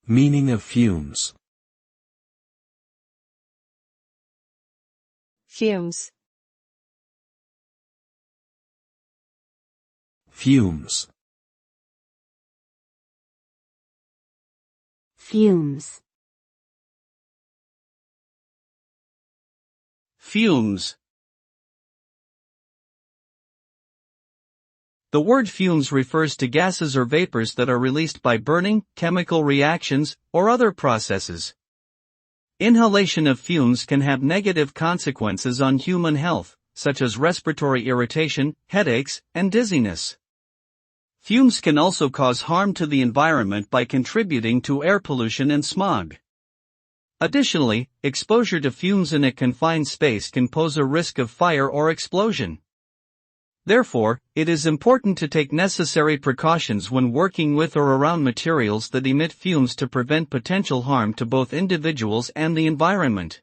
Meaning of fumes. fumes, Fumes. fumes, Fumes. The word fumes refers to gases or vapors that are released by burning, chemical reactions, or other processes. Inhalation of fumes can have negative consequences on human health, such as respiratory irritation, headaches, and dizziness. Fumes can also cause harm to the environment by contributing to air pollution and smog. Additionally, exposure to fumes in a confined space can pose a risk of fire or explosion. Therefore, it is important to take necessary precautions when working with or around materials that emit fumes to prevent potential harm to both individuals and the environment.